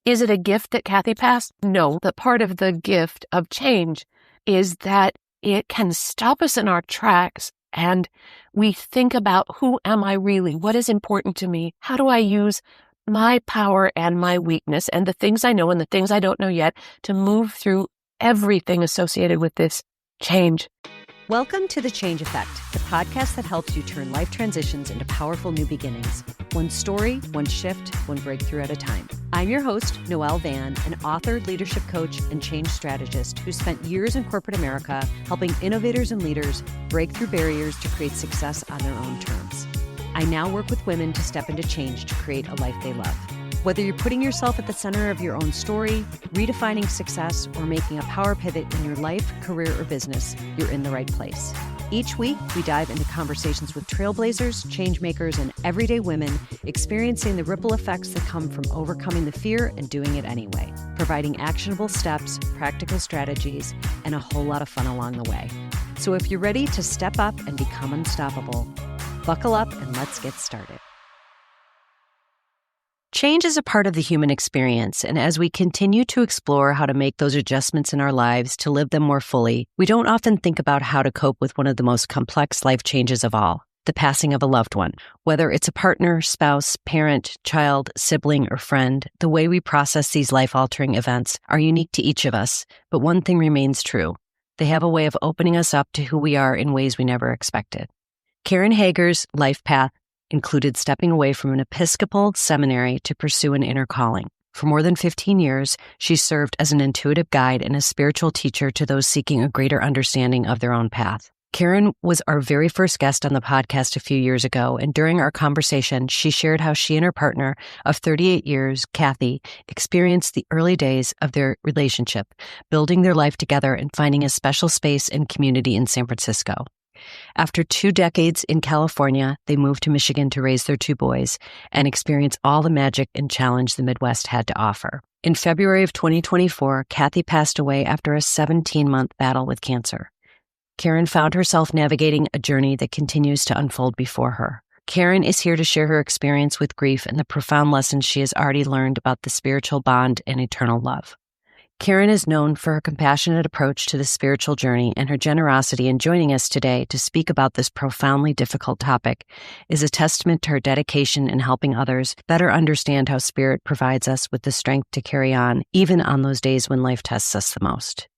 Is it a gift that Kathy passed? No. The part of the gift of change is that it can stop us in our tracks and we think about, who am I really? What is important to me? How do I use my power and my weakness and the things I know and the things I don't know yet to move through everything associated with this change? Welcome to The Change Effect, the podcast that helps you turn life transitions into powerful new beginnings. One story, one shift, one breakthrough at a time. I'm your host, Noelle Van, an author, leadership coach, and change strategist who spent years in corporate America helping innovators and leaders break through barriers to create success on their own terms. I now work with women to step into change to create a life they love. Whether you're putting yourself at the center of your own story, redefining success, or making a power pivot in your life, career, or business, you're in the right place. Each week, we dive into conversations with trailblazers, change makers, and everyday women experiencing the ripple effects that come from overcoming the fear and doing it anyway, providing actionable steps, practical strategies, and a whole lot of fun along the way. So if you're ready to step up and become unstoppable, buckle up and let's get started. Change is a part of the human experience, and as we continue to explore how to make those adjustments in our lives to live them more fully, we don't often think about how to cope with one of the most complex life changes of all, the passing of a loved one. Whether it's a partner, spouse, parent, child, sibling, or friend, the way we process these life-altering events are unique to each of us, but one thing remains true. They have a way of opening us up to who we are in ways we never expected. Karen Hager's life path included stepping away from an Episcopal seminary to pursue an inner calling. For more than 15 years, she served as an intuitive guide and a spiritual teacher to those seeking a greater understanding of their own path. Karen was our very first guest on the podcast a few years ago, and during our conversation, she shared how she and her partner of 38 years, Kathy, experienced the early days of their relationship, building their life together and finding a special space and community in San Francisco. After 2 decades in California, they moved to Michigan to raise their 2 boys and experience all the magic and challenge the Midwest had to offer. In February of 2024, Kathy passed away after a 17-month battle with cancer. Karen found herself navigating a journey that continues to unfold before her. Karen is here to share her experience with grief and the profound lessons she has already learned about the spiritual bond and eternal love. Karen is known for her compassionate approach to the spiritual journey, and her generosity in joining us today to speak about this profoundly difficult topic is a testament to her dedication in helping others better understand how spirit provides us with the strength to carry on, even on those days when life tests us the most.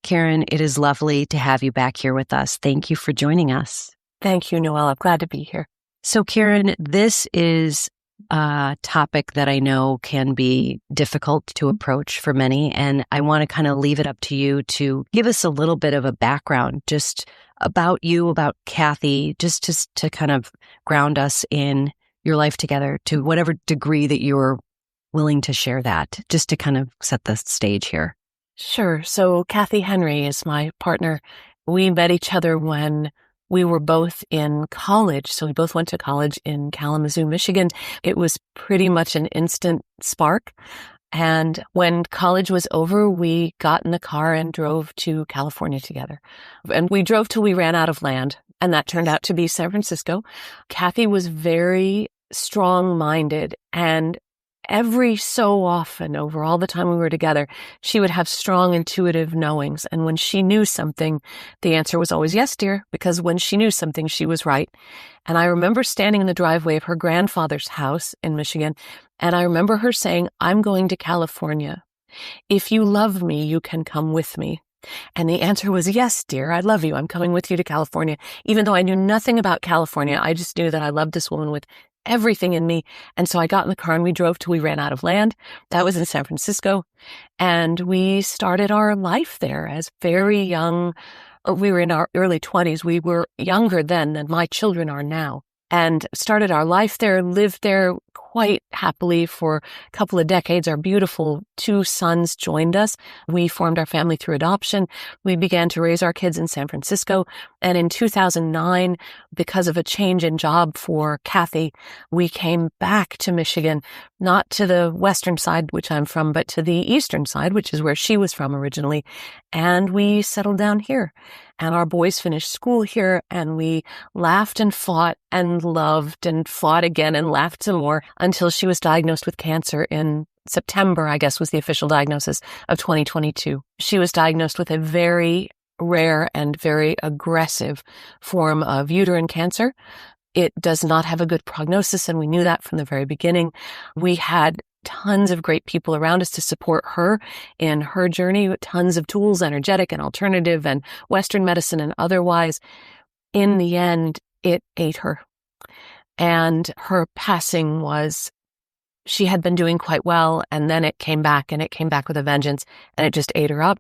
Karen, it is lovely to have you back here with us. Thank you for joining us. Thank you, Noelle. I'm glad to be here. So, Karen, this is a topic that I know can be difficult to approach for many, and I want to kind of leave it up to you to give us a little bit of a background just about you, about Kathy, just to kind of ground us in your life together to whatever degree that you're willing to share that, just to kind of set the stage here. Sure. So Kathy Henry is my partner. We met each other when we were both in college. So we both went to college in Kalamazoo, Michigan. It was pretty much an instant spark. And when college was over, we got in the car and drove to California together. And we drove till we ran out of land. And that turned out to be San Francisco. Kathy was very strong-minded, and every so often, over all the time we were together, she would have strong intuitive knowings. And when she knew something, the answer was always, yes, dear, because when she knew something, she was right. And I remember standing in the driveway of her grandfather's house in Michigan, and I remember her saying, I'm going to California. If you love me, you can come with me. And the answer was, yes, dear, I love you. I'm coming with you to California. Even though I knew nothing about California, I just knew that I loved this woman with everything in me. And so I got in the car and we drove till we ran out of land. That was in San Francisco. And we started our life there as very young. We were in our early 20s. We were younger then than my children are now. And started our life there, lived there quite happily for a couple of decades. Our beautiful 2 sons joined us. We formed our family through adoption. We began to raise our kids in San Francisco. And in 2009, because of a change in job for Kathy, we came back to Michigan, not to the western side, which I'm from, but to the eastern side, which is where she was from originally. And we settled down here. And our boys finished school here, and we laughed and fought and loved and fought again and laughed some more until she was diagnosed with cancer in September, I guess, was the official diagnosis of 2022. She was diagnosed with a very rare and very aggressive form of uterine cancer. It does not have a good prognosis, and we knew that from the very beginning. We had tons of great people around us to support her in her journey, tons of tools, energetic and alternative and Western medicine and otherwise. In the end, it ate her. And her passing was, she had been doing quite well, and then it came back, and it came back with a vengeance, and it just ate her up.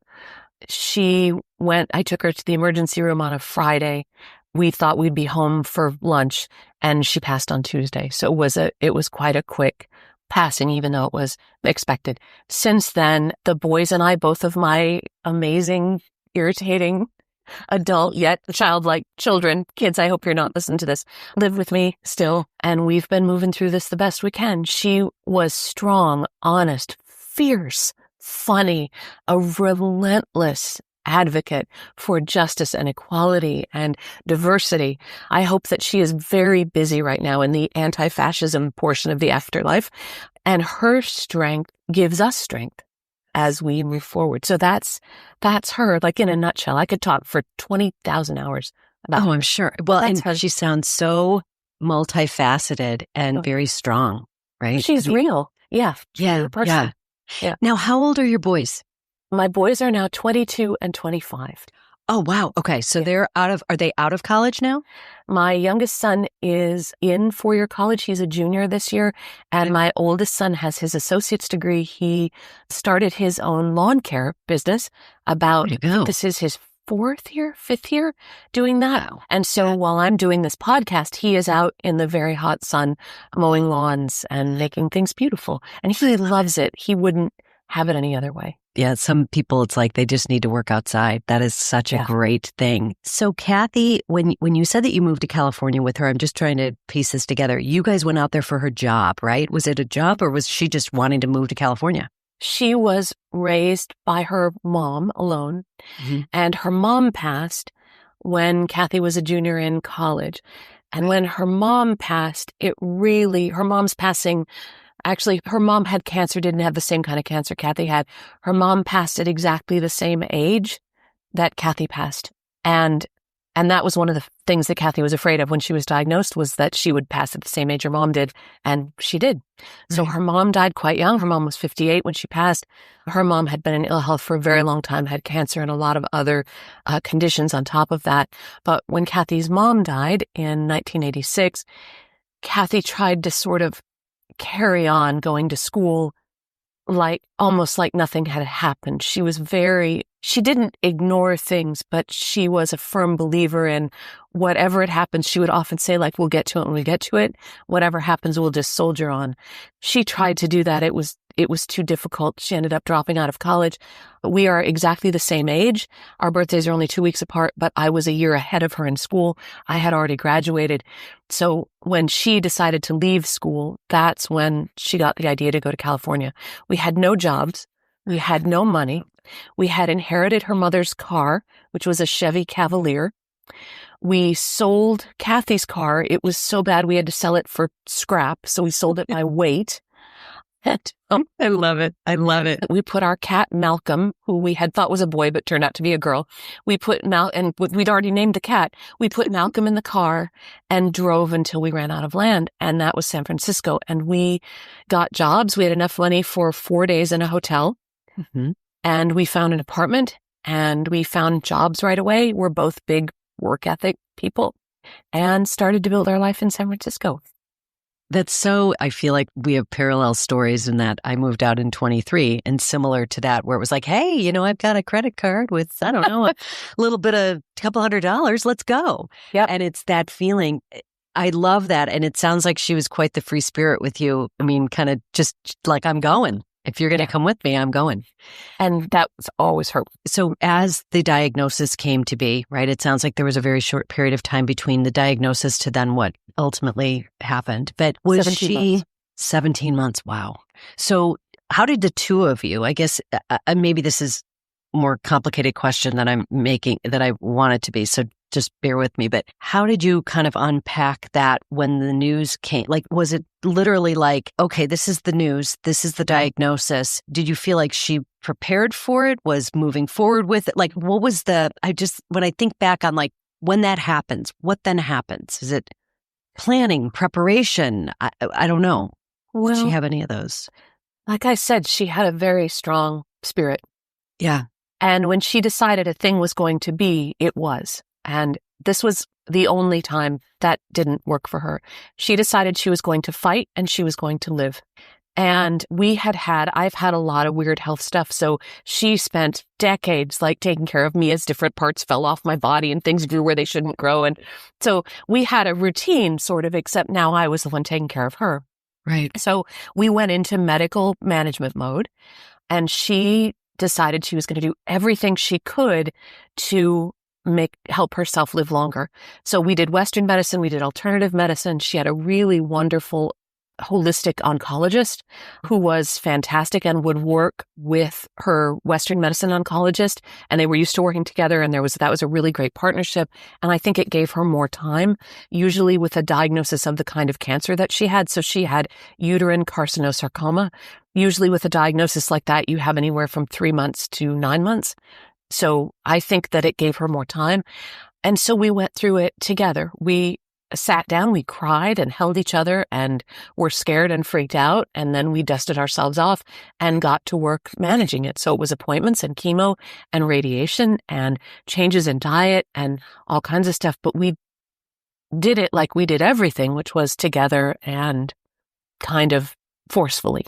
I took her to the emergency room on a Friday. We thought we'd be home for lunch, and she passed on Tuesday. So it was quite a quick passing, even though it was expected. Since then, the boys and I, both of my amazing, irritating, adult yet childlike kids, I hope you're not listening to this, live with me still. And we've been moving through this the best we can. She was strong, honest, fierce, funny, a relentless advocate for justice and equality and diversity. I hope that she is very busy right now in the anti-fascism portion of the afterlife, and her strength gives us strength as we move forward. So that's her, like in a nutshell. I could talk for 20,000 hours about her. I'm sure. Well, and she sounds so multifaceted and very strong, right? She's real. Yeah. Yeah. Yeah. Now, how old are your boys? My boys are now 22 and 25. Oh, wow. Okay. So are they out of college now? My youngest son is in four-year college. He's a junior this year. And my oldest son has his associate's degree. He started his own lawn care business this is his fifth year doing that. Wow. And so while I'm doing this podcast, he is out in the very hot sun mowing lawns and making things beautiful. And he loves it. He wouldn't have it any other way. Yeah, some people, it's like they just need to work outside. That is such a great thing. So, Kathy, when you said that you moved to California with her, I'm just trying to piece this together. You guys went out there for her job, right? Was it a job, or was she just wanting to move to California? She was raised by her mom alone, and her mom passed when Kathy was a junior in college. And when her mom passed, her mom's passing. Actually, her mom had cancer, didn't have the same kind of cancer Kathy had. Her mom passed at exactly the same age that Kathy passed. And that was one of the things that Kathy was afraid of when she was diagnosed, was that she would pass at the same age her mom did. And she did. So her mom died quite young. Her mom was 58 when she passed. Her mom had been in ill health for a very long time, had cancer and a lot of other conditions on top of that. But when Kathy's mom died in 1986, Kathy tried to sort of carry on going to school almost like nothing had happened. She didn't ignore things, but she was a firm believer in whatever had happened. She would often say, like, we'll get to it when we get to it. Whatever happens, we'll just soldier on. She tried to do that. It was too difficult. She ended up dropping out of college. We are exactly the same age. Our birthdays are only 2 weeks apart, but I was a year ahead of her in school. I had already graduated. So when she decided to leave school, that's when she got the idea to go to California. We had no jobs. We had no money. We had inherited her mother's car, which was a Chevy Cavalier. We sold Kathy's car. It was so bad we had to sell it for scrap, so we sold it by weight. I love it. I love it. We put our cat, Malcolm, who we had thought was a boy but turned out to be a girl. We'd already named the cat. We put Malcolm in the car and drove until we ran out of land. And that was San Francisco. And we got jobs. We had enough money for 4 days in a hotel. And we found an apartment, and we found jobs right away. We're both big work ethic people, and started to build our life in San Francisco. I feel like we have parallel stories in that I moved out in 23, and similar to that, where it was like, hey, I've got a credit card with, I don't know, a little bit of $couple $100. Let's go. Yeah. And it's that feeling. I love that. And it sounds like she was quite the free spirit with you. I mean, kind of just like, I'm going. If you're going to come with me, I'm going. And that was always her. So as the diagnosis came to be, right, it sounds like there was a very short period of time between the diagnosis to then what ultimately happened. But was 17 months. 17 months? Wow. So how did the two of you, I guess, maybe this is a more complicated question that I'm making, that I want it to be. So just bear with me, but how did you kind of unpack that when the news came? Like, was it literally like, okay, this is the news, this is the diagnosis? Did you feel like she prepared for it, was moving forward with it? Like, what was when I think back on like when that happens, what then happens? Is it planning, preparation? I don't know. Did she Well, have any of those? like I said, she had a very strong spirit. Yeah. And when she decided a thing was going to be, it was. And this was the only time that didn't work for her. She decided she was going to fight and she was going to live. And I've had a lot of weird health stuff. So she spent decades like taking care of me as different parts fell off my body and things grew where they shouldn't grow. And so we had a routine sort of, except now I was the one taking care of her. Right. So we went into medical management mode and she decided she was going to do everything she could to help herself live longer. So we did Western medicine, we did alternative medicine. She had a really wonderful holistic oncologist who was fantastic and would work with her Western medicine oncologist, and they were used to working together, and that was a really great partnership. And I think it gave her more time, usually with a diagnosis of the kind of cancer that she had. So she had uterine carcinosarcoma. Usually with a diagnosis like that, you have anywhere from 3 months to 9 months. So I think that it gave her more time. And so we went through it together. We sat down, we cried and held each other and were scared and freaked out. And then we dusted ourselves off and got to work managing it. So it was appointments and chemo and radiation and changes in diet and all kinds of stuff. But we did it like we did everything, which was together and kind of forcefully.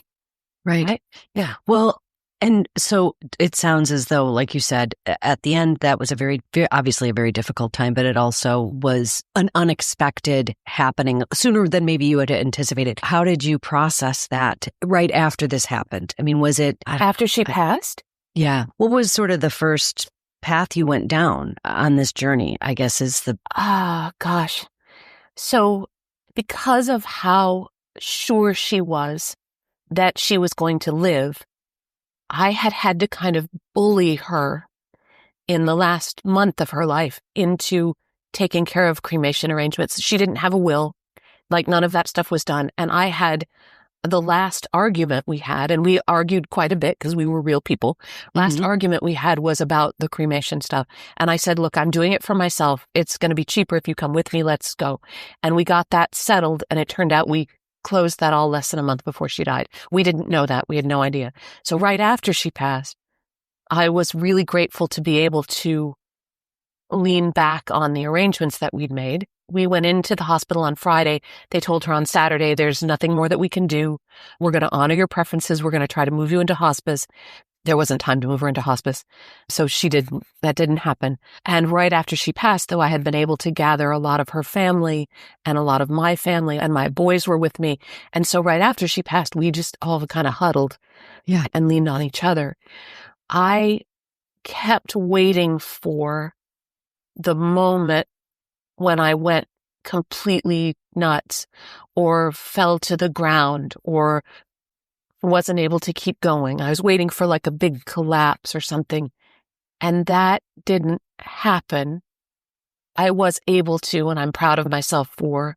Right. Yeah. Well, and so it sounds as though, like you said, at the end, that was obviously a very difficult time, but it also was an unexpected happening sooner than maybe you had anticipated. How did you process that right after this happened? I mean, was it after she passed? Yeah. What was sort of the first path you went down on this journey, I guess is the... Gosh. So because of how sure she was that she was going to live, I had to kind of bully her in the last month of her life into taking care of cremation arrangements. She didn't have a will, like none of that stuff was done. And I had the last argument we had, and we argued quite a bit because we were real people. Last argument we had was about the cremation stuff. And I said, look, I'm doing it for myself. It's going to be cheaper if you come with me. Let's go. And we got that settled. And it turned out we closed that all less than a month before she died. We didn't know that. We had no idea. So right after she passed, I was really grateful to be able to lean back on the arrangements that we'd made. We went into the hospital on Friday. They told her on Saturday, there's nothing more that we can do. We're going to honor your preferences. We're going to try to move you into hospice. There wasn't time to move her into hospice. So that didn't happen. And right after she passed, though, I had been able to gather a lot of her family and a lot of my family, and my boys were with me. And so right after she passed, we just all kind of huddled and leaned on each other. I kept waiting for the moment when I went completely nuts or fell to the ground or wasn't able to keep going. I was waiting for like a big collapse or something. And that didn't happen. I was able to, and I'm proud of myself for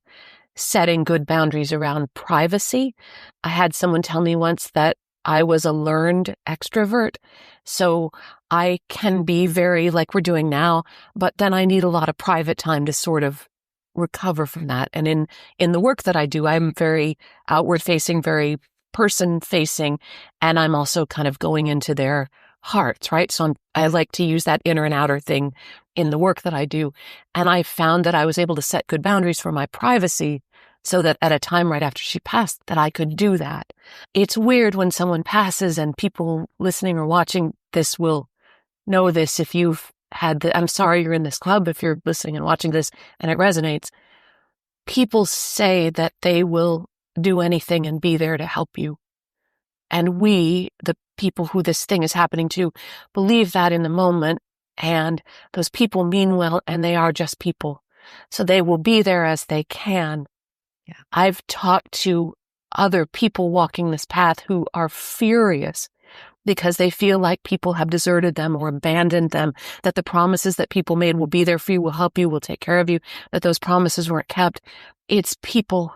setting good boundaries around privacy. I had someone tell me once that I was a learned extrovert. So I can be very like we're doing now, but then I need a lot of private time to sort of recover from that. And in the work that I do, I'm very outward facing, very person facing, and I'm also kind of going into their hearts, right? So I like to use that inner and outer thing in the work that I do. And I found that I was able to set good boundaries for my privacy so that at a time right after she passed that I could do that. It's weird when someone passes, and people listening or watching this will know this. If you've had I'm sorry you're in this club, if you're listening and watching this and it resonates, people say that they will do anything and be there to help you. And we, the people who this thing is happening to, believe that in the moment. And those people mean well, and they are just people. So they will be there as they can. Yeah. I've talked to other people walking this path who are furious because they feel like people have deserted them or abandoned them, that the promises that people made will be there for you, will help you, will take care of you, that those promises weren't kept. It's people.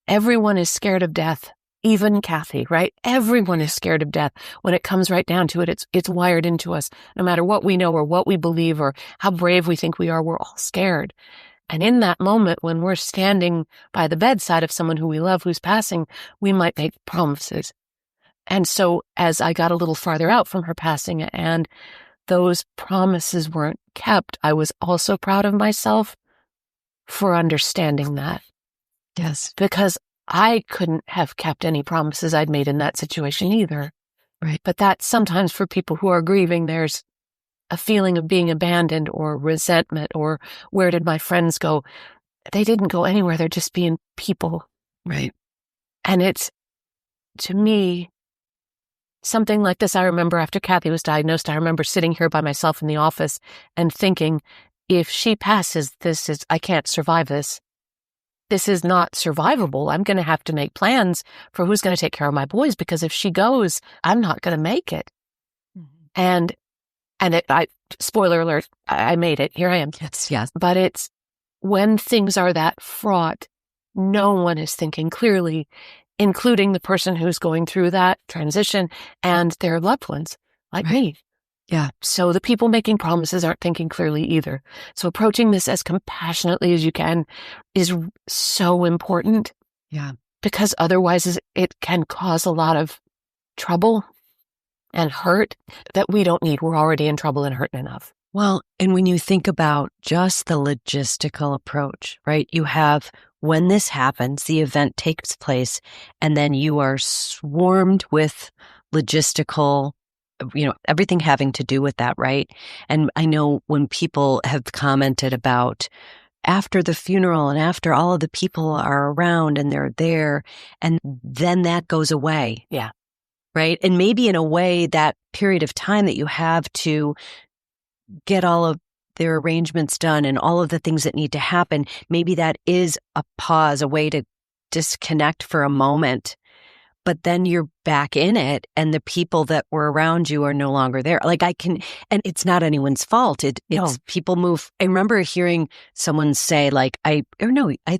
Everyone is scared of death. Even Kathy, right? Everyone is scared of death. When it comes right down to it, it's wired into us. No matter what we know or what we believe or how brave we think we are, we're all scared. And in that moment, when we're standing by the bedside of someone who we love, who's passing, we might make promises. And so as I got a little farther out from her passing and those promises weren't kept, I was also proud of myself for understanding that. Yes. Because I couldn't have kept any promises I'd made in that situation either. Right. But that sometimes for people who are grieving, there's a feeling of being abandoned or resentment or where did my friends go? They didn't go anywhere. They're just being people. Right. And it's, to me, something like this. I remember after Kathy was diagnosed, I remember sitting here by myself in the office and thinking, if she passes, I can't survive this. This is not survivable. I'm going to have to make plans for who's going to take care of my boys, because if she goes, I'm not going to make it. Mm-hmm. And spoiler alert, I made it. Here I am. Yes. But it's when things are that fraught, no one is thinking clearly, including the person who's going through that transition and their loved ones, like me. Yeah. So the people making promises aren't thinking clearly either. So approaching this as compassionately as you can is so important. Yeah. Because otherwise it can cause a lot of trouble and hurt that we don't need. We're already in trouble and hurting enough. Well, and when you think about just the logistical approach, right? You have, when this happens, the event takes place, and then you are swarmed with logistical, everything having to do with that, right? And I know when people have commented about after the funeral and after all of the people are around and they're there, and then that goes away. Yeah. Right. And maybe in a way, that period of time that you have to get all of their arrangements done and all of the things that need to happen, maybe that is a pause, a way to disconnect for a moment. But then you're back in it, and the people that were around you are no longer there. And it's not anyone's fault. It's people move. I remember hearing someone say, I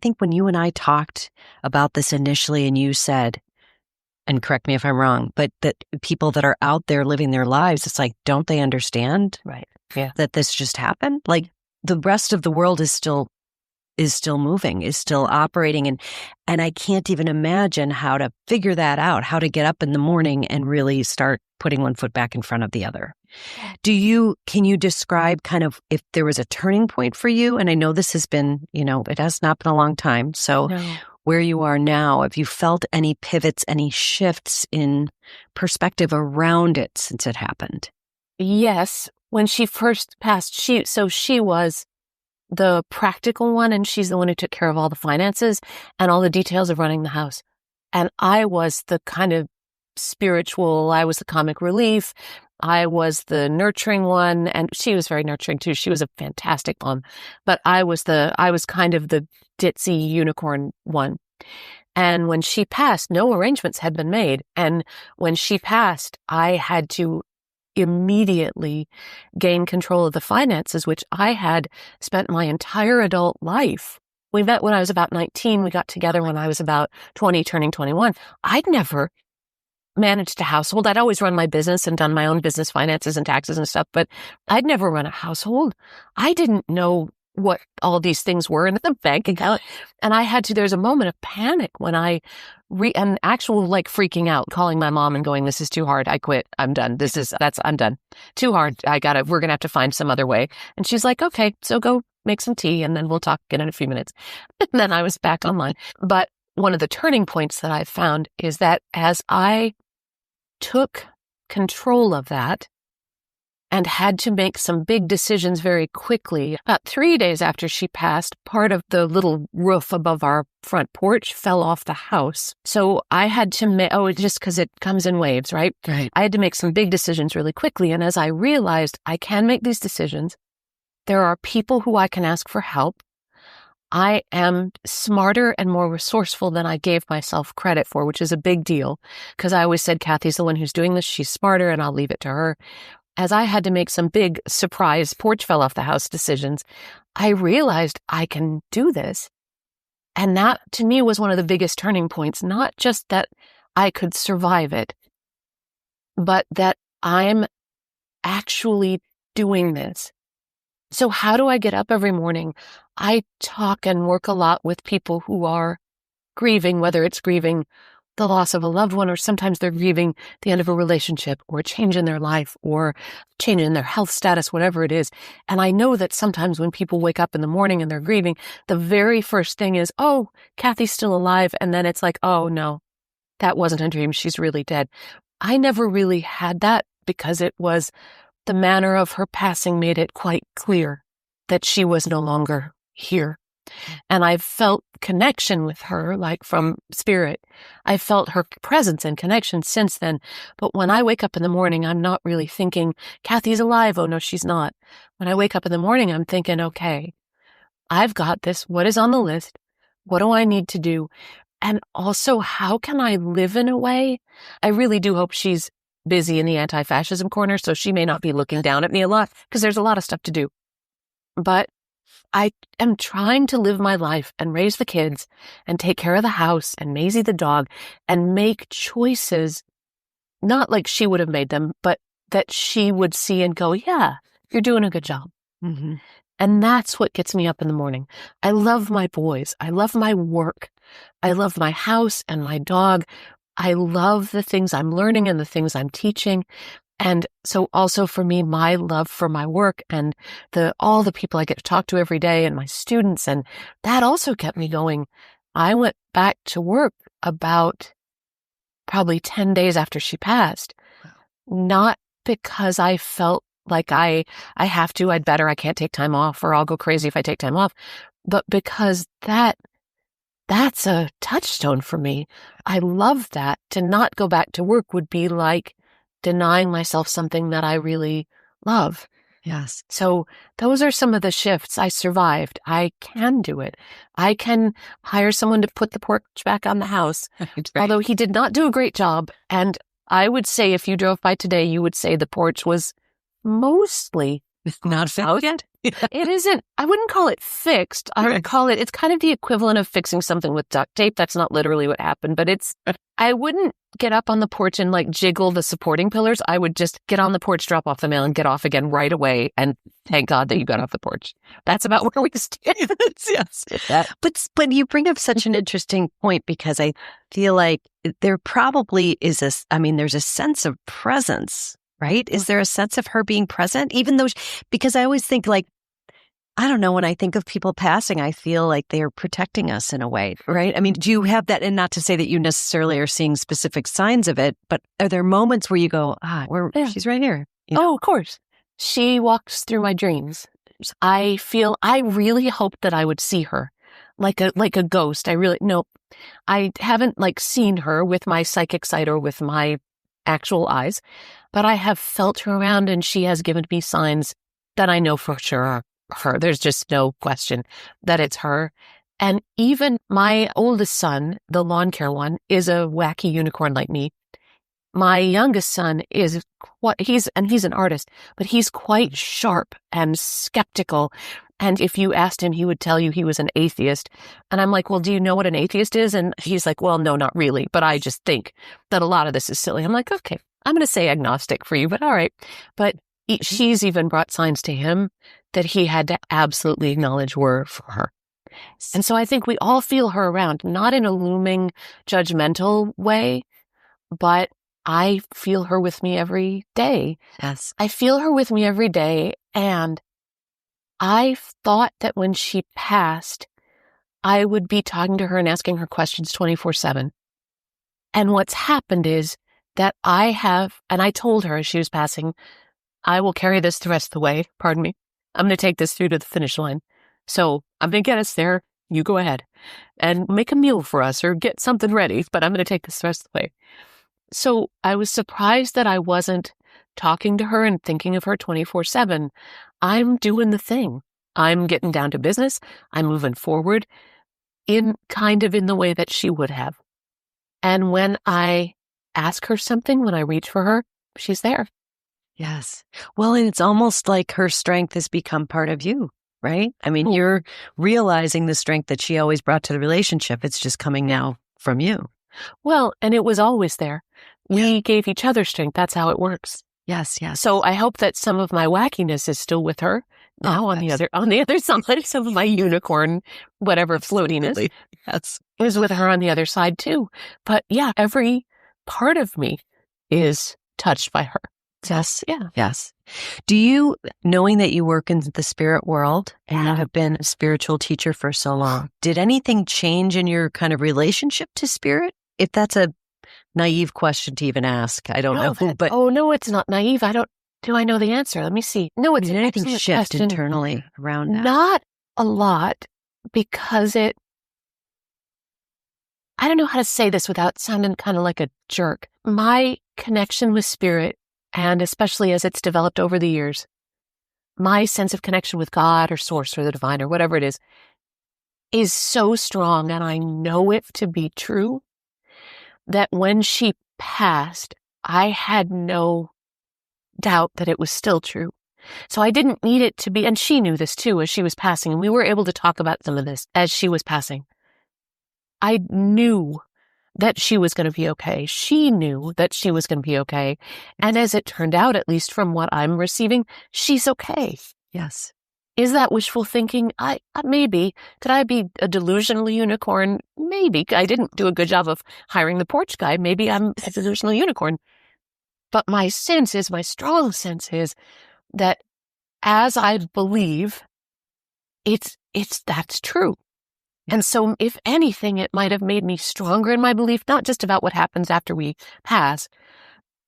think when you and I talked about this initially, and you said, and correct me if I'm wrong, but that people that are out there living their lives, it's like, don't they understand? Right. Yeah. That this just happened? Like, the rest of the world is still moving, is still operating. And I can't even imagine how to figure that out, how to get up in the morning and really start putting one foot back in front of the other. Can you describe kind of if there was a turning point for you? And I know this has been, it has not been a long time. So No. Where you are now, have you felt any pivots, any shifts in perspective around it since it happened? Yes. When she first passed, she was the practical one, and she's the one who took care of all the finances and all the details of running the house. And I was the kind of spiritual, I was the comic relief, I was the nurturing one, and she was very nurturing too. She was a fantastic mom, but I was kind of the ditzy unicorn one. And when she passed, no arrangements had been made. And when she passed, I had to immediately gain control of the finances, which I had spent my entire adult life. We met when I was about 19. We got together when I was about 20, turning 21. I'd never managed a household. I'd always run my business and done my own business finances and taxes and stuff, but I'd never run a household. I didn't know what all these things were in the bank account. And there's a moment of panic when and actual freaking out, calling my mom and going, this is too hard. I quit. I'm done. I'm done. Too hard. We're going to have to find some other way. And she's like, okay, so go make some tea and then we'll talk again in a few minutes. And then I was back online. But one of the turning points that I've found is that as I took control of that and had to make some big decisions very quickly. About 3 days after she passed, part of the little roof above our front porch fell off the house. So I had to just because it comes in waves, right? Right. I had to make some big decisions really quickly. And as I realized I can make these decisions, there are people who I can ask for help. I am smarter and more resourceful than I gave myself credit for, which is a big deal because I always said, Kathy's the one who's doing this. She's smarter and I'll leave it to her. As I had to make some big surprise porch fell off the house decisions, I realized I can do this. And that to me was one of the biggest turning points, not just that I could survive it, but that I'm actually doing this. So how do I get up every morning? I talk and work a lot with people who are grieving, whether it's grieving the loss of a loved one, or sometimes they're grieving the end of a relationship or a change in their life or change in their health status, whatever it is. And I know that sometimes when people wake up in the morning and they're grieving, the very first thing is, oh, Kathy's still alive. And then it's like, oh no, that wasn't a dream. She's really dead. I never really had that because it was the manner of her passing made it quite clear that she was no longer here. And I've felt connection with her, like from spirit. I felt her presence and connection since then. But when I wake up in the morning, I'm not really thinking, Kathy's alive. Oh, no, she's not. When I wake up in the morning, I'm thinking, okay, I've got this. What is on the list? What do I need to do? And also, how can I live in a way? I really do hope she's busy in the anti-fascism corner, so she may not be looking down at me a lot because there's a lot of stuff to do. But I am trying to live my life and raise the kids and take care of the house and Maisie the dog and make choices, not like she would have made them, but that she would see and go, yeah, you're doing a good job. Mm-hmm. And that's what gets me up in the morning. I love my boys. I love my work. I love my house and my dog. I love the things I'm learning and the things I'm teaching. And so also for me, my love for my work and all the people I get to talk to every day and my students, and that also kept me going. I went back to work about probably 10 days after she passed, not because I felt like I have to, I'd better, I can't take time off or I'll go crazy if I take time off, but because that's a touchstone for me. I love that. To not go back to work would be like denying myself something that I really love. Yes. So those are some of the shifts. I survived. I can do it. I can hire someone to put the porch back on the house, Right. although he did not do a great job. And I would say if you drove by today, you would say the porch was mostly Not fixed yet? It isn't. I wouldn't call it fixed. I would call it's kind of the equivalent of fixing something with duct tape. That's not literally what happened, but I wouldn't get up on the porch and like jiggle the supporting pillars. I would just get on the porch, drop off the mail and get off again right away. And thank God that you got off the porch. That's about where we stand. Yes. But you bring up such an interesting point because I feel like there probably is there's a sense of presence. Right? Is there a sense of her being present? Even though, because I always think like, I don't know, when I think of people passing, I feel like they're protecting us in a way, right? I mean, do you have that? And not to say that you necessarily are seeing specific signs of it, but are there moments where you go, she's right here? Oh, of course. She walks through my dreams. I really hoped that I would see her like a ghost. I haven't like seen her with my psychic sight or with my actual eyes, but I have felt her around and she has given me signs that I know for sure are her. There's just no question that it's her. And even my oldest son, the lawn care one, is a wacky unicorn like me. My youngest son is he's an artist, but he's quite sharp and skeptical. And if you asked him, he would tell you he was an atheist. And I'm like, well, do you know what an atheist is? And he's like, well, no, not really. But I just think that a lot of this is silly. I'm like, okay, I'm going to say agnostic for you, but all right. But she's even brought signs to him that he had to absolutely acknowledge were for her. And so I think we all feel her around, not in a looming, judgmental way, but I feel her with me every day. Yes. I feel her with me every day. And I thought that when she passed, I would be talking to her and asking her questions 24/7. And what's happened is that and I told her as she was passing, I will carry this the rest of the way. Pardon me. I'm going to take this through to the finish line. So I'm going to get us there. You go ahead and make a meal for us or get something ready, but I'm going to take this the rest of the way. So I was surprised that I wasn't talking to her and thinking of her 24/7. I'm doing the thing. I'm getting down to business. I'm moving forward in the way that she would have. And when I ask her something, when I reach for her, she's there. Yes. Well, and it's almost like her strength has become part of you, right? I mean, you're realizing the strength that she always brought to the relationship. It's just coming now from you. Well, and it was always there. We gave each other strength. That's how it works. Yes, yes. So I hope that some of my wackiness is still with her now on the other side. Some of my unicorn, whatever floatiness, is with her on the other side too. But yeah, every part of me is touched by her. Yes. Yeah. Yes. Do you, knowing that you work in the spirit world and you have been a spiritual teacher for so long, did anything change in your kind of relationship to spirit? If that's a naive question to even ask, I don't know. But oh no, it's not naive. Do I know the answer? Let me see. No, it's did anything shift internally around that? Not a lot, because I don't know how to say this without sounding kind of like a jerk. My connection with spirit, and especially as it's developed over the years, my sense of connection with God or source or the divine or whatever it is so strong, and I know it to be true, that when she passed, I had no doubt that it was still true. So I didn't need it to be, and she knew this too as she was passing, and we were able to talk about some of this as she was passing. I knew that she was going to be okay. She knew that she was going to be okay. And as it turned out, at least from what I'm receiving, she's okay. Yes. Is that wishful thinking? Maybe. Could I be a delusional unicorn? Maybe. I didn't do a good job of hiring the porch guy. Maybe I'm a delusional unicorn. But my strong sense is that as I believe, that's true. And so if anything, it might have made me stronger in my belief, not just about what happens after we pass,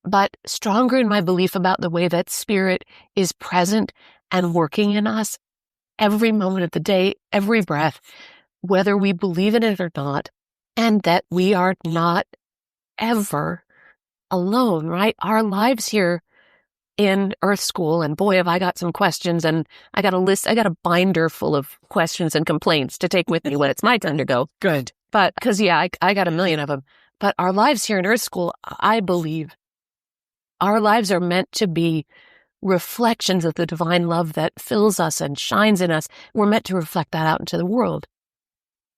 but stronger in my belief about the way that spirit is present and working in us every moment of the day, every breath, whether we believe in it or not, and that we are not ever alone, right? Our lives here in Earth School, and boy, have I got some questions, and I got a binder full of questions and complaints to take with me when it's my time to go. Good. But, because I got a million of them. But our lives here in Earth School, I believe, our lives are meant to be reflections of the divine love that fills us and shines in us. We're meant to reflect that out into the world.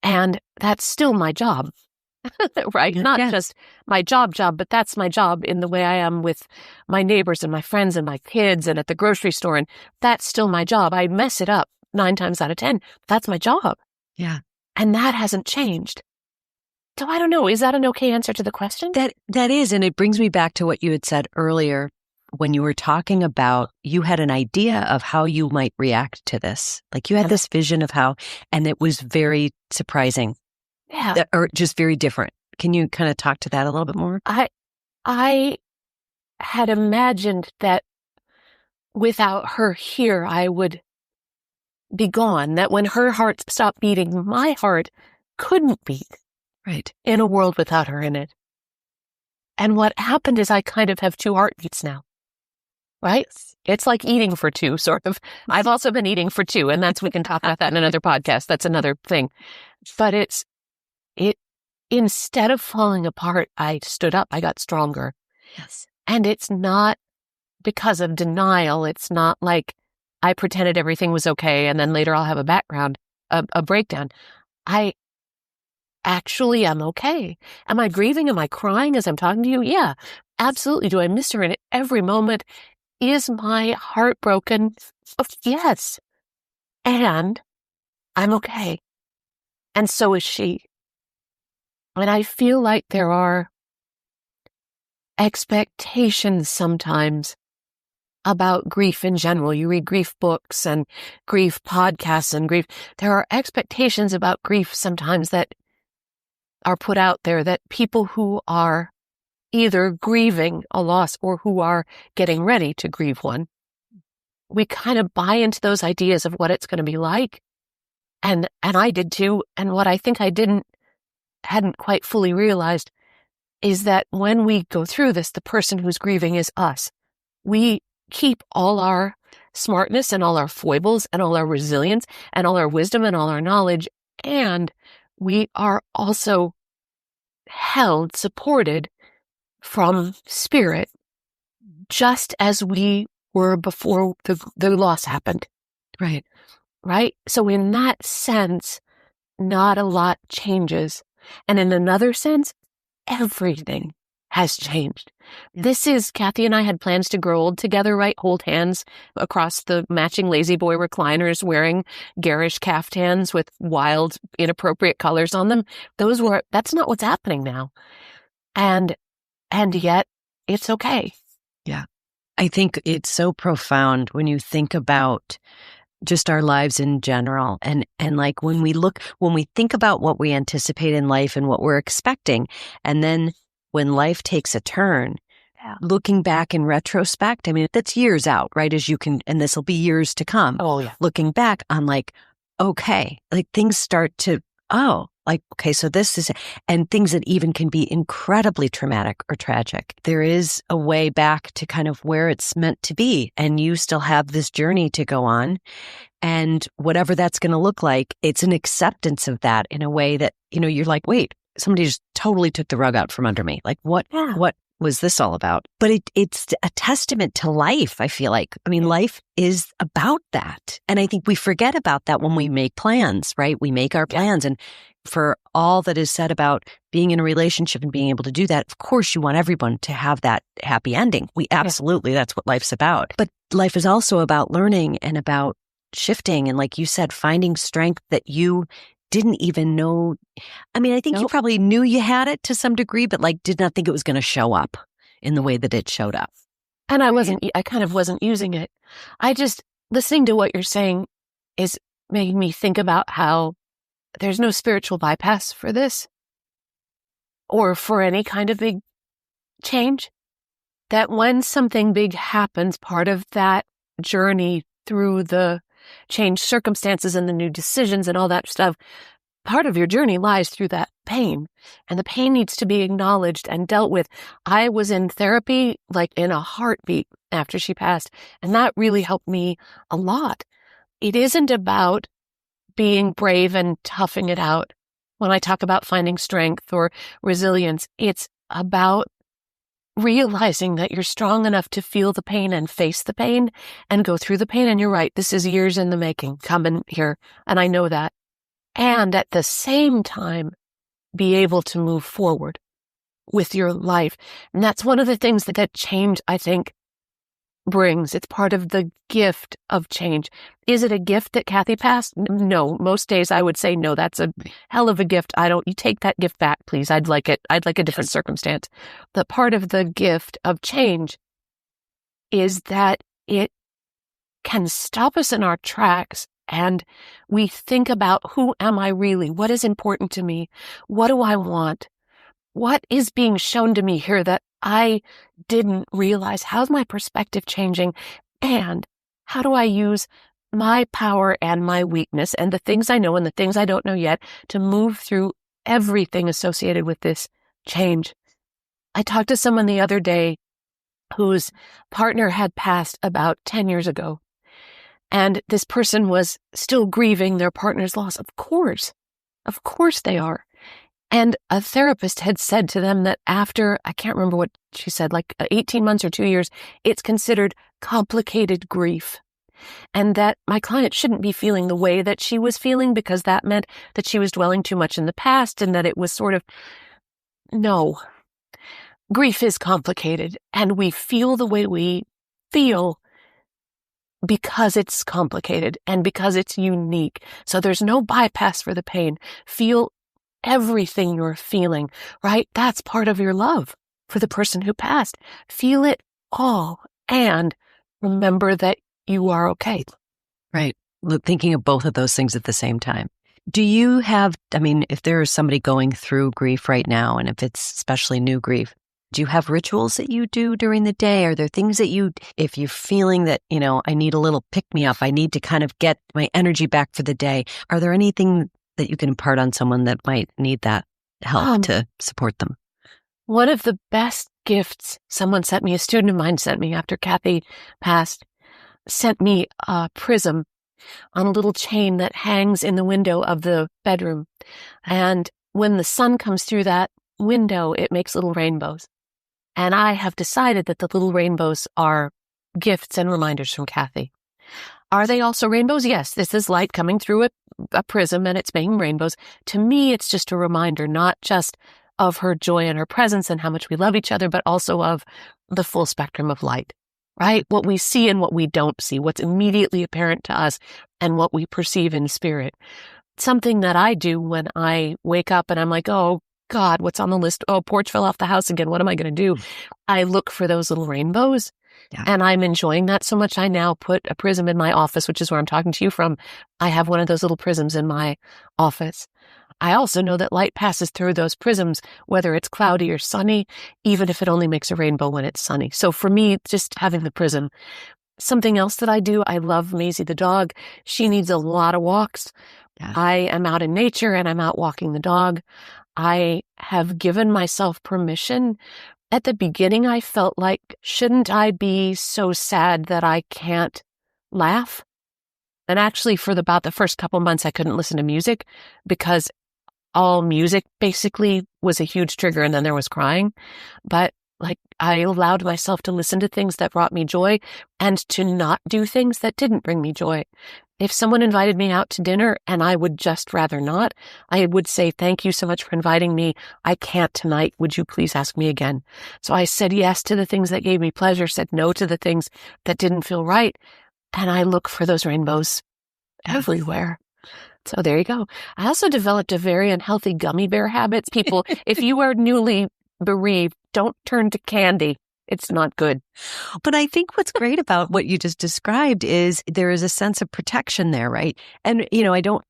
And that's still my job. Right? Not just my job, but that's my job in the way I am with my neighbors and my friends and my kids and at the grocery store. And that's still my job. I mess it up 9 times out of 10. That's my job. Yeah. And that hasn't changed. So I don't know. Is that an okay answer to the question? That is. And it brings me back to what you had said earlier when you were talking about, you had an idea of how you might react to this. Like you had this vision of how, and it was very surprising. Yeah. Or just very different. Can you kind of talk to that a little bit more? I had imagined that without her here, I would be gone, that when her heart stopped beating, my heart couldn't beat. Right. In a world without her in it. And what happened is I kind of have 2 heartbeats now. Right? It's like eating for 2, sort of. I've also been eating for 2, and we can talk about that in another podcast. That's another thing. But instead of falling apart, I stood up. I got stronger. Yes. And it's not because of denial. It's not like I pretended everything was okay and then later I'll have a breakdown. I actually am okay. Am I grieving? Am I crying as I'm talking to you? Yeah, absolutely. Do I miss her in every moment? Is my heart broken? Yes. And I'm okay. And so is she. And I feel like there are expectations sometimes about grief in general. You read grief books and grief podcasts and grief. There are expectations about grief sometimes that are put out there, that people who are either grieving a loss or who are getting ready to grieve one, we kind of buy into those ideas of what it's going to be like. And I did too. And what I think I hadn't quite fully realized is that when we go through this, the person who's grieving is us. We keep all our smartness and all our foibles and all our resilience and all our wisdom and all our knowledge. And we are also held, supported from spirit, just as we were before the loss happened. Right. Right? So in that sense, not a lot changes. And in another sense, everything has changed. This is, Kathy and I had plans to grow old together, right? Hold hands across the matching Lazy Boy recliners, wearing garish caftans with wild, inappropriate colors on them. That's not what's happening now. And yet it's okay. Yeah. I think it's so profound when you think about just our lives in general. And like when we think about what we anticipate in life and what we're expecting, and then when life takes a turn, looking back in retrospect, I mean, that's years out, right? And this will be years to come. Oh, yeah. Looking back on like, okay, like things start to, okay, so this is, and things that even can be incredibly traumatic or tragic. There is a way back to kind of where it's meant to be. And you still have this journey to go on. And whatever that's going to look like, it's an acceptance of that in a way that, you're like, wait, somebody just totally took the rug out from under me. Like, what was this all about? But it's a testament to life, I feel like. I mean, life is about that. And I think we forget about that when we make plans, right? We make our plans. And for all that is said about being in a relationship and being able to do that, of course, you want everyone to have that happy ending. Absolutely, that's what life's about. But life is also about learning and about shifting. And like you said, finding strength that you didn't even know. I mean, I think you probably knew you had it to some degree, but like did not think it was going to show up in the way that it showed up. And I kind of wasn't using it. Listening to what you're saying is making me think about how there's no spiritual bypass for this or for any kind of big change. That when something big happens, part of that journey through the changed circumstances and the new decisions and all that stuff, part of your journey lies through that pain. And the pain needs to be acknowledged and dealt with. I was in therapy like in a heartbeat after she passed, and that really helped me a lot. It isn't about being brave and toughing it out. When I talk about finding strength or resilience, it's about realizing that you're strong enough to feel the pain and face the pain and go through the pain. And you're right, this is years in the making coming here. And I know that. And at the same time, be able to move forward with your life. And that's one of the things that change, I think, brings. It's part of the gift of change. Is it a gift that Kathy passed? No. Most days I would say, no, that's a hell of a gift. You take that gift back, please. I'd like it. I'd like a different circumstance. The part of the gift of change is that it can stop us in our tracks and we think about, who am I really? What is important to me? What do I want? What is being shown to me here that I didn't realize? How's my perspective changing? And how do I use my power and my weakness and the things I know and the things I don't know yet to move through everything associated with this change? I talked to someone the other day whose partner had passed about 10 years ago. And this person was still grieving their partner's loss. Of course they are. And a therapist had said to them that after, I can't remember what she said, like 18 months or 2 years, it's considered complicated grief. And that my client shouldn't be feeling the way that she was feeling because that meant that she was dwelling too much in the past and that it was sort of, no. Grief is complicated and we feel the way we feel because it's complicated and because it's unique. So there's no bypass for the pain. Feel everything you're feeling, right? That's part of your love for the person who passed. Feel it all and remember that you are okay. Right. Look, thinking of both of those things at the same time. Do you have, if there is somebody going through grief right now, and if it's especially new grief, do you have rituals that you do during the day? Are there things that if you're feeling that, I need a little pick-me-up, I need to kind of get my energy back for the day, are there anything that you can impart on someone that might need that help to support them? One of the best gifts a student of mine sent me after Kathy passed, sent me a prism on a little chain that hangs in the window of the bedroom. And when the sun comes through that window, it makes little rainbows. And I have decided that the little rainbows are gifts and reminders from Kathy. Are they also rainbows? Yes, this is light coming through a prism and it's making rainbows. To me, it's just a reminder, not just of her joy and her presence and how much we love each other, but also of the full spectrum of light, right? What we see and what we don't see, what's immediately apparent to us and what we perceive in spirit. Something that I do when I wake up and I'm like, oh God, what's on the list? Oh, porch fell off the house again. What am I going to do? I look for those little rainbows. Yeah. And I'm enjoying that so much. I now put a prism in my office, which is where I'm talking to you from. I have one of those little prisms in my office. I also know that light passes through those prisms, whether it's cloudy or sunny, even if it only makes a rainbow when it's sunny. So for me, just having the prism. Something else that I do, I love Maisie the dog. She needs a lot of walks. Yeah. I am out in nature and I'm out walking the dog. I have given myself permission. At the beginning, I felt like, shouldn't I be so sad that I can't laugh? And actually, for about the first couple months, I couldn't listen to music because all music basically was a huge trigger, and then there was crying. But I allowed myself to listen to things that brought me joy and to not do things that didn't bring me joy. If someone invited me out to dinner and I would just rather not, I would say, thank you so much for inviting me. I can't tonight. Would you please ask me again? So I said yes to the things that gave me pleasure, said no to the things that didn't feel right. And I look for those rainbows everywhere. So there you go. I also developed a very unhealthy gummy bear habit. People, if you are newly bereaved, don't turn to candy. It's not good. But I think what's great about what you just described is there is a sense of protection there, right? And,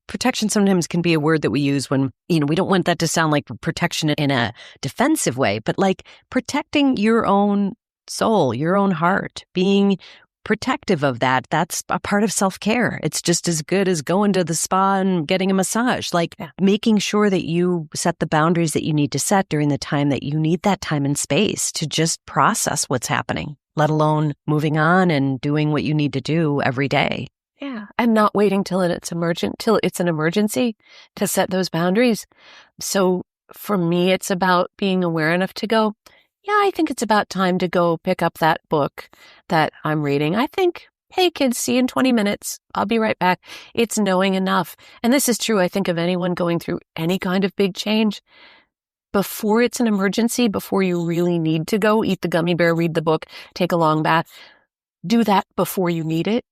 protection sometimes can be a word that we use when, we don't want that to sound like protection in a defensive way, but like protecting your own soul, your own heart, being protective of that. That's a part of self-care. It's just as good as going to the spa and getting a massage, making sure that you set the boundaries that you need to set during the time that you need that time and space to just process what's happening, let alone moving on and doing what you need to do every day. Yeah. And not waiting till it's an emergency to set those boundaries. So for me, it's about being aware enough to go, yeah, I think it's about time to go pick up that book that I'm reading. I think, hey, kids, see you in 20 minutes. I'll be right back. It's knowing enough. And this is true, I think, of anyone going through any kind of big change. Before it's an emergency, before you really need to go eat the gummy bear, read the book, take a long bath, do that before you need it.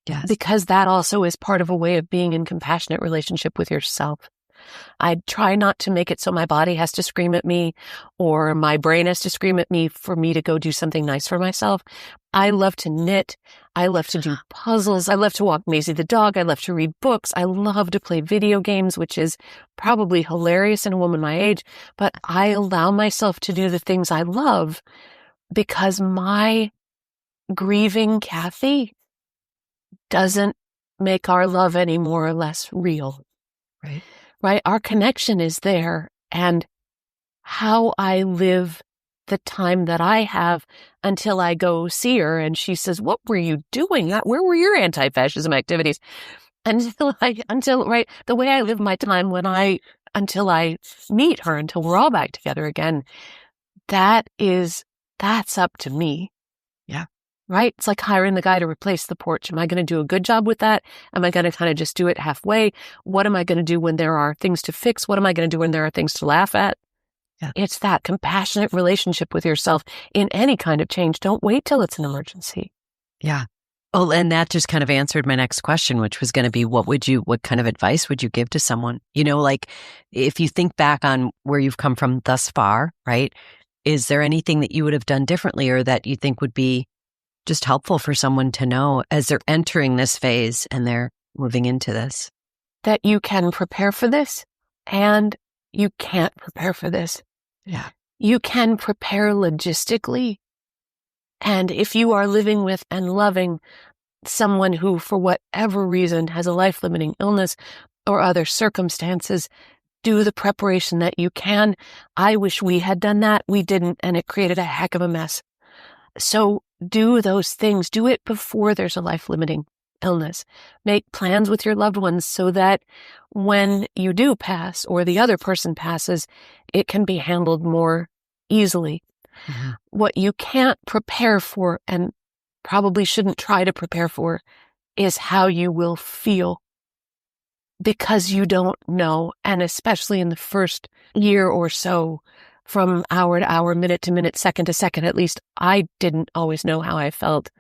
Yes. Because that also is part of a way of being in compassionate relationship with yourself. I try not to make it so my body has to scream at me or my brain has to scream at me for me to go do something nice for myself. I love to knit. I love to do puzzles. I love to walk Maisie the dog. I love to read books. I love to play video games, which is probably hilarious in a woman my age. But I allow myself to do the things I love because my grieving Kathy doesn't make our love any more or less real. Right? Our connection is there, and how I live the time that I have until I go see her and she says, what were you doing? Where were your anti-fascism activities? Until the way I live my time until I meet her, until we're all back together again, that's up to me. Yeah. Right? It's like hiring the guy to replace the porch. Am I going to do a good job with that? Am I going to kind of just do it halfway? What am I going to do when there are things to fix? What am I going to do when there are things to laugh at? Yeah. It's that compassionate relationship with yourself in any kind of change. Don't wait till it's an emergency. Yeah. Oh, and that just kind of answered my next question, which was going to be, what kind of advice would you give to someone? If you think back on where you've come from thus far, right? Is there anything that you would have done differently or that you think would be just helpful for someone to know as they're entering this phase and they're moving into this? That you can prepare for this and you can't prepare for this. Yeah. You can prepare logistically. And if you are living with and loving someone who, for whatever reason, has a life-limiting illness or other circumstances, do the preparation that you can. I wish we had done that. We didn't, and it created a heck of a mess. So do those things. Do it before there's a life-limiting illness. Make plans with your loved ones so that when you do pass or the other person passes, it can be handled more easily. Mm-hmm. What you can't prepare for and probably shouldn't try to prepare for is how you will feel, because you don't know. And especially in the first year or so, from hour to hour, minute to minute, second to second, at least I didn't always know how I felt.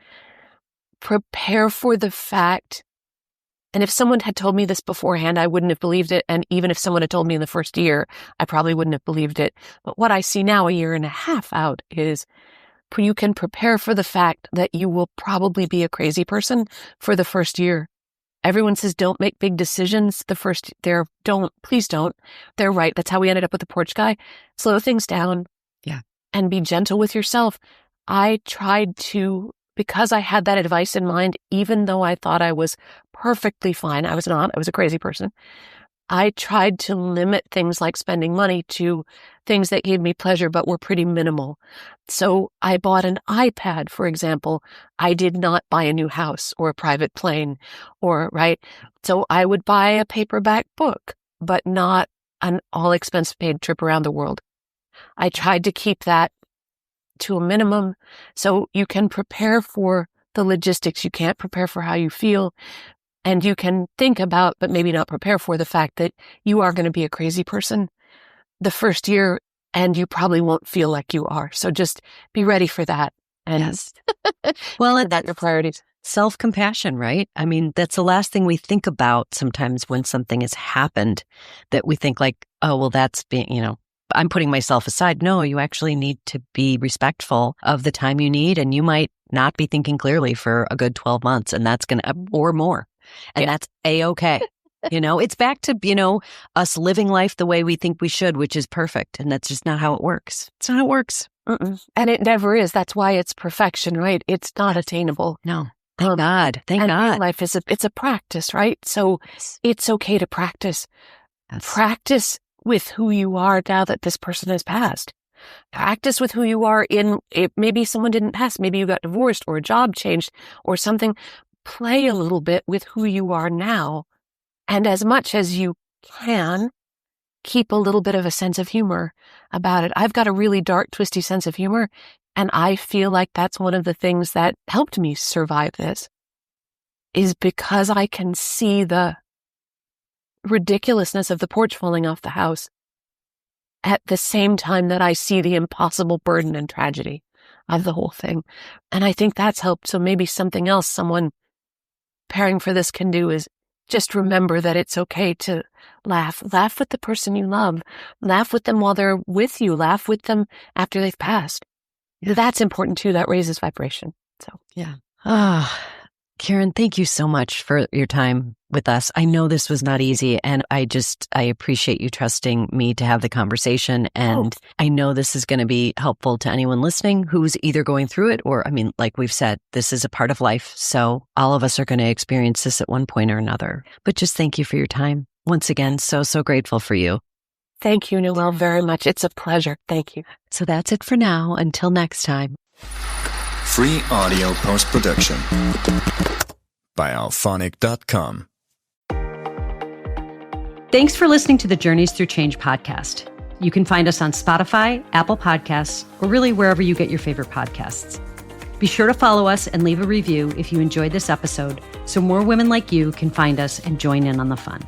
Prepare for the fact, and if someone had told me this beforehand, I wouldn't have believed it. And even if someone had told me in the first year, I probably wouldn't have believed it. But what I see now, a year and a half out, is you can prepare for the fact that you will probably be a crazy person for the first year. Everyone says don't make big decisions the first. Please don't. They're right. That's how we ended up with the porch guy. Slow things down. Yeah. And be gentle with yourself. I tried to, because I had that advice in mind, even though I thought I was perfectly fine. I was not. I was a crazy person. I tried to limit things like spending money to things that gave me pleasure but were pretty minimal. So I bought an iPad, for example. I did not buy a new house or a private plane right? So I would buy a paperback book, but not an all-expense paid trip around the world. I tried to keep that to a minimum so you can prepare for the logistics. You can't prepare for how you feel. And you can think about, but maybe not prepare for, the fact that you are going to be a crazy person the first year, and you probably won't feel like you are. So just be ready for that. And yes. Well, that's your priorities. Self-compassion, right? I mean, that's the last thing we think about sometimes when something has happened, that we think like, oh, well, that's being, I'm putting myself aside. No, you actually need to be respectful of the time you need. And you might not be thinking clearly for a good 12 months, and that's going to, or more. And that's A-okay. It's back to, us living life the way we think we should, which is perfect. And that's just not how it works. It's not how it works. Mm-mm. And it never is. That's why it's perfection, right? It's not attainable. No. Thank God. Thank God. Life is it's a practice, right? So it's okay to practice. Practice with who you are now that this person has passed. Practice with who you are maybe someone didn't pass. Maybe you got divorced or a job changed or something. Play a little bit with who you are now. And as much as you can, keep a little bit of a sense of humor about it. I've got a really dark, twisty sense of humor. And I feel like that's one of the things that helped me survive this, is because I can see the ridiculousness of the porch falling off the house at the same time that I see the impossible burden and tragedy of the whole thing. And I think that's helped. So maybe something else someone preparing for this can do is just remember that it's okay to laugh. Laugh with the person you love. Laugh with them while they're with you. Laugh with them after they've passed. That's important too. That raises vibration. So, yeah. Karen, thank you so much for your time with us. I know this was not easy, and I appreciate you trusting me to have the conversation. And I know this is going to be helpful to anyone listening who's either going through it or, like we've said, this is a part of life. So all of us are going to experience this at one point or another. But just thank you for your time. Once again, so grateful for you. Thank you, Noelle, very much. It's a pleasure. Thank you. So that's it for now. Until next time. Free audio post-production by alphonic.com. Thanks for listening to the Journeys Through Change podcast. You can find us on Spotify, Apple Podcasts, or really wherever you get your favorite podcasts. Be sure to follow us and leave a review if you enjoyed this episode so more women like you can find us and join in on the fun.